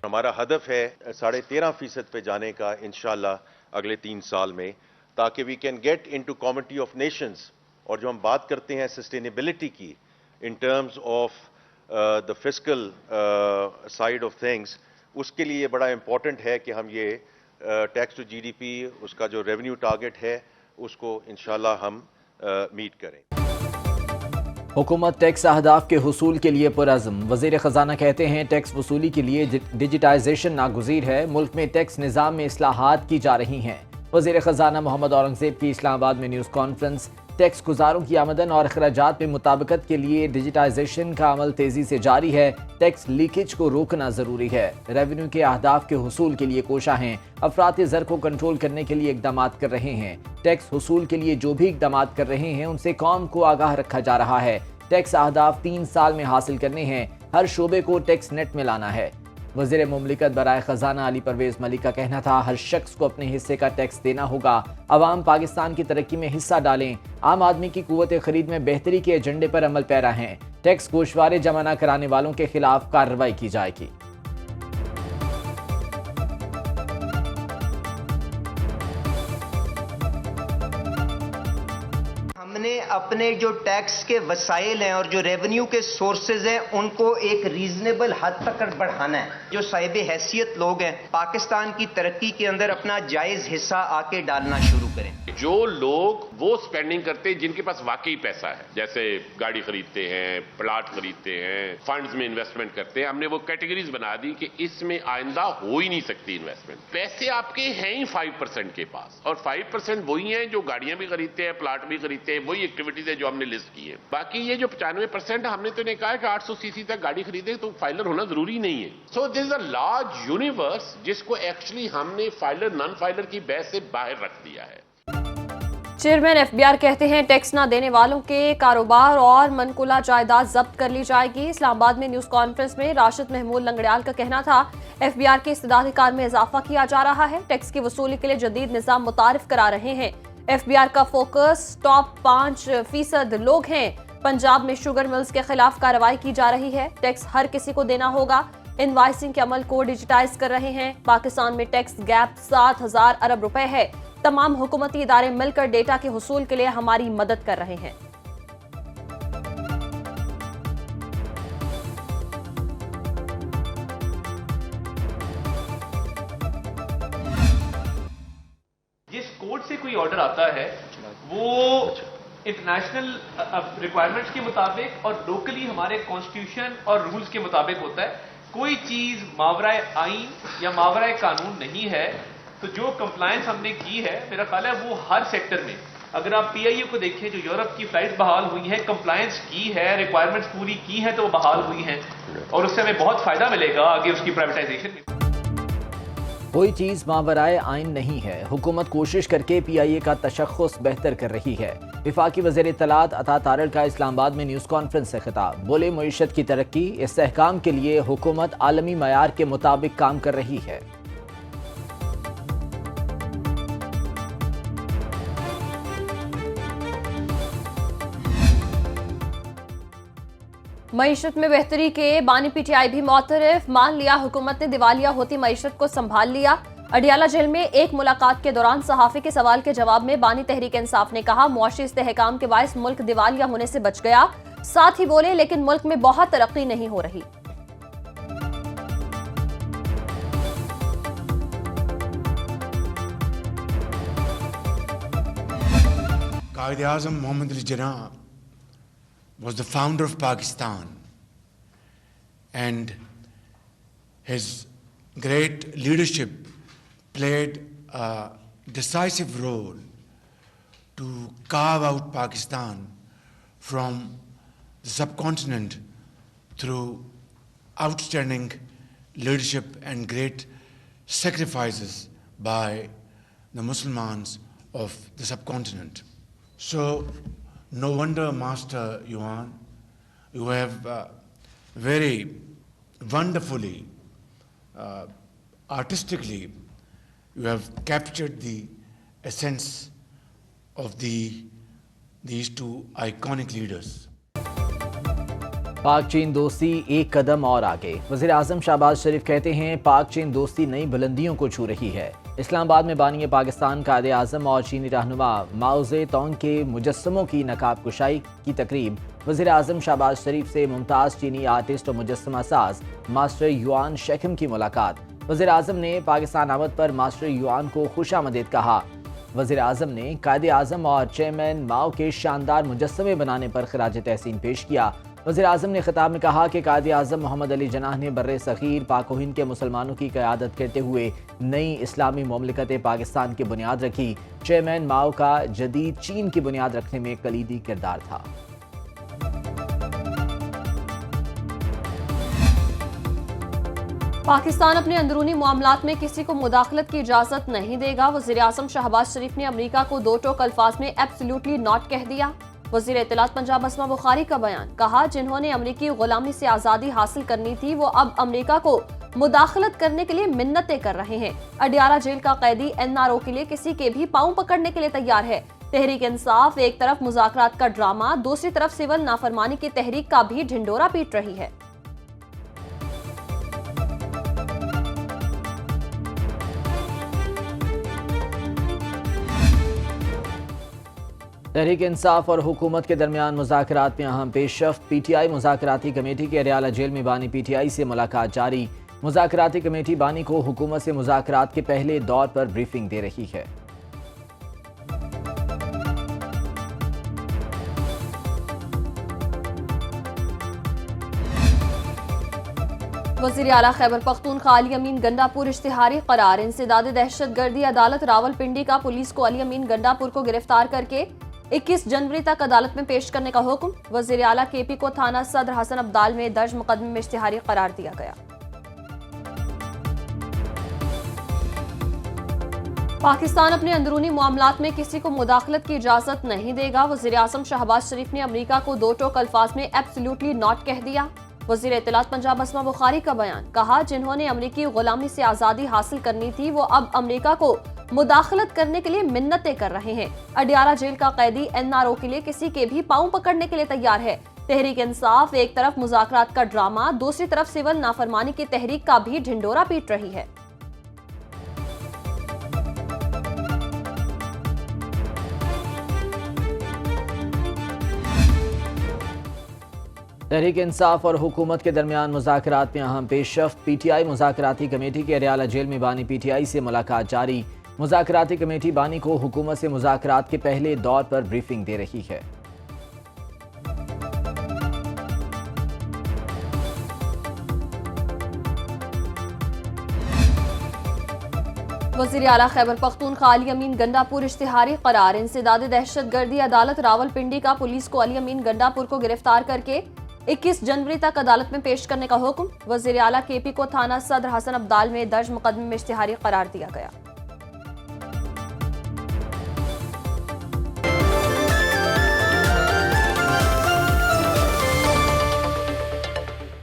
ہمارا ہدف ہے 13.5% پہ جانے کا انشاءاللہ اگلے 3 سال میں، تاکہ we can get into community of nations. اور جو ہم بات کرتے ہیں سسٹینیبلٹی کی in terms of the fiscal side of things, اس کے لیے بڑا امپورٹنٹ ہے کہ ہم یہ tax to G D P, اس کا جو ریونیو ٹارگٹ ہے، اس کو انشاءاللہ ہم میٹ کریں. حکومت ٹیکس اہداف کے حصول کے لیے پرعزم. وزیر خزانہ کہتے ہیں ٹیکس وصولی کے لیے ڈیجیٹائزیشن ناگزیر ہے. ملک میں ٹیکس نظام میں اصلاحات کی جا رہی ہیں. وزیر خزانہ محمد اورنگزیب کی اسلام آباد میں نیوز کانفرنس. ٹیکس گزاروں کی آمدن اور اخراجات میں مطابقت کے لیے ڈیجیٹائزیشن کا عمل تیزی سے جاری ہے. ٹیکس لیکیج کو روکنا ضروری ہے. ریونیو کے اہداف کے حصول کے لیے کوشاں ہیں. افراط زر کو کنٹرول کرنے کے لیے اقدامات کر رہے ہیں. ٹیکس حصول کے لیے جو بھی اقدامات کر رہے ہیں ان سے قوم کو آگاہ رکھا جا رہا ہے. ٹیکس اہداف 3 سال میں حاصل کرنے ہیں. ہر شعبے کو ٹیکس نیٹ میں لانا ہے. وزیر مملکت برائے خزانہ علی پرویز ملک کا کہنا تھا ہر شخص کو اپنے حصے کا ٹیکس دینا ہوگا. عوام پاکستان کی ترقی میں حصہ ڈالیں. عام آدمی کی قوت خرید میں بہتری کے ایجنڈے پر عمل پیرا ہیں. ٹیکس گوشوارے جمع نہ کرانے والوں کے خلاف کارروائی کی جائے گی. ہم نے اپنے جو ٹیکس کے وسائل ہیں اور جو ریونیو کے سورسز ہیں ان کو ایک ریزنیبل حد تک بڑھانا ہے. جو صاحب حیثیت لوگ ہیں پاکستان کی ترقی کے اندر اپنا جائز حصہ آ کے ڈالنا شروع کریں. جو لوگ وہ سپینڈنگ کرتے ہیں جن کے پاس واقعی پیسہ ہے، جیسے گاڑی خریدتے ہیں، پلاٹ خریدتے ہیں، فنڈز میں انویسٹمنٹ کرتے ہیں، ہم نے وہ کیٹیگریز بنا دی کہ اس میں آئندہ ہو ہی نہیں سکتی انویسٹمنٹ. پیسے آپ کے ہیں ہی 5% کے پاس، اور 5% وہی ہیں جو گاڑیاں بھی خریدتے ہیں، پلاٹ بھی خریدتے ہیں. وہی ایکٹیویٹیز ہے جو ہم نے لسٹ کی ہے. باقی یہ جو 95% ہم نے تو نہیں کہا ہے کہ 800 سی سی تک گاڑی خریدے تو فائلر ہونا ضروری نہیں ہے. سو دس از اے لارج یونیورس جس کو ایکچولی ہم نے فائلر نان فائلر کی بحث سے باہر رکھ دیا ہے. چیئرمین ایف بی آر کہتے ہیں ٹیکس نہ دینے والوں کے کاروبار اور منقولہ جائیداد ضبط کر لی جائے گی. اسلام آباد میں نیوز کانفرنس میں راشد محمود لنگڑیال کا کہنا تھا ایف بی آر کے استعداد کار میں اضافہ کیا جا رہا ہے. ٹیکس کی وصولی کے لیے جدید نظام متعارف کرا رہے ہیں. ایف بی آر کا فوکس ٹاپ 5% لوگ ہیں. پنجاب میں شوگر ملز کے خلاف کارروائی کی جا رہی ہے. ٹیکس ہر کسی کو دینا ہوگا. انوائسنگ کے عمل کو ڈیجیٹائز کر رہے ہیں. پاکستان میں ٹیکس گیپ 7,000 ارب روپے ہے. تمام حکومتی ادارے مل کر ڈیٹا کے حصول کے لیے ہماری مدد کر رہے ہیں. جس کوڈ سے کوئی آرڈر آتا ہے وہ انٹرنیشنل ریکوائرمنٹس کے مطابق اور لوکلی ہمارے کانسٹیٹیوشن اور رولز کے مطابق ہوتا ہے. کوئی چیز ماورائے آئین یا ماورائے قانون نہیں ہے. تو جو کمپلائنس ہم نے کی ہے میرا خیال ہے وہ ہر سیکٹر میں، اگر آپ پی آئی اے کو دیکھیں جو یورپ کی فلائٹ بحال ہوئی ہیں، کمپلائنس کی ہے، ریکوائرمنٹس پوری کی ہیں تو وہ بحال ہوئی ہیں، اور اس سے ہمیں بہت فائدہ ملے گا آگے اس کی پرائیویٹائزیشن میں. کوئی چیز ماورائے آئین نہیں ہے. حکومت کوشش کر کے پی آئی اے کا تشخص بہتر کر رہی ہے. وفاقی وزیر اطلاعات عطا تارڑ کا اسلام آباد میں نیوز کانفرنس سے خطاب. بولے معیشت کی ترقی استحکام کے لیے حکومت عالمی معیار کے مطابق کام کر رہی ہے. معیشت میں بہتری کے بانی پی ٹی آئی بھی معترف. مان لیا حکومت نے دیوالیہ ہوتی معیشت کو سنبھال لیا. اڈیالہ جیل میں ایک ملاقات کے دوران صحافی کے سوال کے جواب میں بانی تحریک انصاف نے کہا معاشی استحکام کے باعث ملک دیوالیہ ہونے سے بچ گیا. ساتھ ہی بولے لیکن ملک میں بہت ترقی نہیں ہو رہی. قائد اعظم محمد Ali Jinnah was the founder of Pakistan, and his great leadership played a decisive role to carve out Pakistan from the subcontinent through outstanding leadership and great sacrifices by the Muslims of the subcontinent. So no wonder, Master Yuan, you have very wonderfully, artistically, you have captured the essence of these two iconic leaders. پاک چین دوستی ایک قدم اور آگے، وزیر اعظم شہباز شریف کہتے ہیں پاک چین دوستی نئی بلندیوں کو چھو رہی ہے۔ اسلام آباد میں بانی پاکستان قائد اعظم اور چینی رہنما ماؤ زے تونگ کے مجسموں کی نقاب کشائی کی تقریب، وزیر اعظم شہباز شریف سے ممتاز چینی آرٹسٹ اور مجسمہ ساز ماسٹر یوان شیکھم کی ملاقات۔ وزیر اعظم نے پاکستان آمد پر ماسٹر یوان کو خوش آمدید کہا۔ وزیر اعظم نے قائد اعظم اور چیئرمین ماؤ کے شاندار مجسمے بنانے پر خراج تحسین پیش کیا۔ وزیر اعظم نے خطاب میں کہا کہ قائد اعظم محمد علی جناح نے بر صغیر پاک و ہند کے مسلمانوں کی قیادت کرتے ہوئے نئی اسلامی مملکت پاکستان کی بنیاد رکھی۔ چیئرمین ماؤ کا جدید چین کی بنیاد رکھنے میں کلیدی کردار تھا۔ پاکستان اپنے اندرونی معاملات میں کسی کو مداخلت کی اجازت نہیں دے گا، وزیر اعظم شہباز شریف نے امریکہ کو دو ٹوک الفاظ میں ایبسلیوٹلی ناٹ کہہ دیا۔ وزیر اطلاعات پنجاب اسما بخاری کا بیان، کہا جنہوں نے امریکی غلامی سے آزادی حاصل کرنی تھی وہ اب امریکہ کو مداخلت کرنے کے لیے منتیں کر رہے ہیں۔ اڈیالہ جیل کا قیدی NRO کے لیے کسی کے بھی پاؤں پکڑنے کے لیے تیار ہے۔ تحریک انصاف ایک طرف مذاکرات کا ڈرامہ، دوسری طرف سول نافرمانی کی تحریک کا بھی ڈھنڈورا پیٹ رہی ہے۔ تحریک انصاف اور حکومت کے درمیان مذاکرات میں اہم پیش رفت، PTI مذاکراتی کمیٹی کے اڈیالہ جیل میں بانی PTI سے ملاقات جاری۔ مذاکراتی کمیٹی بانی کو حکومت سے مذاکرات کے پہلے دور پر بریفنگ دے رہی ہے۔ وزیر اعلیٰ خیبر پختونخوا علی امین گنڈا پور اشتہاری قرار، انسداد دہشت گردی، عدالت راول پنڈی کا پولیس کو علی امین گنڈا پور کو گرفتار کر کے 21 جنوری تک عدالت میں پیش کرنے کا حکم۔ وزیر اعلیٰ KP کو تھانہ صدر حسن عبدال میں درج مقدمے میں اشتہاری قرار دیا گیا۔ پاکستان اپنے اندرونی معاملات میں کسی کو مداخلت کی اجازت نہیں دے گا، وزیر اعظم شہباز شریف نے امریکہ کو دو ٹوک الفاظ میں ایبسلیوٹلی ناٹ کہہ دیا۔ وزیر اطلاعات پنجاب اسما بخاری کا بیان، کہا جنہوں نے امریکی غلامی سے آزادی حاصل کرنی تھی وہ اب امریکہ کو مداخلت کرنے کے لیے منتیں کر رہے ہیں۔ اڈیالہ جیل کا قیدی NRO کے لیے کسی کے بھی پاؤں پکڑنے کے لیے تیار ہے۔ تحریک انصاف ایک طرف مذاکرات کا ڈرامہ، دوسری طرف سول نافرمانی کی تحریک کا بھی ڈھنڈورا پیٹ رہی ہے۔ تحریک انصاف اور حکومت کے درمیان مذاکرات میں اہم پیش رفت، PTI مذاکراتی کمیٹی کے اڈیالہ جیل میں بانی PTI سے ملاقات جاری۔ مذاکراتی کمیٹی بانی کو حکومت سے مذاکرات کے پہلے دور پر بریفنگ دے رہی ہے۔ وزیر اعلیٰ خیبر پختونخوا علی امین گنڈا پور اشتہاری قرار، انسداد دہشت گردی، عدالت راول پنڈی کا پولیس کو علی امین گنڈا پور کو گرفتار کر کے 21 جنوری تک عدالت میں پیش کرنے کا حکم۔ وزیر اعلیٰ KP کو تھانہ صدر حسن عبدال میں درج مقدمے میں اشتہاری قرار دیا گیا۔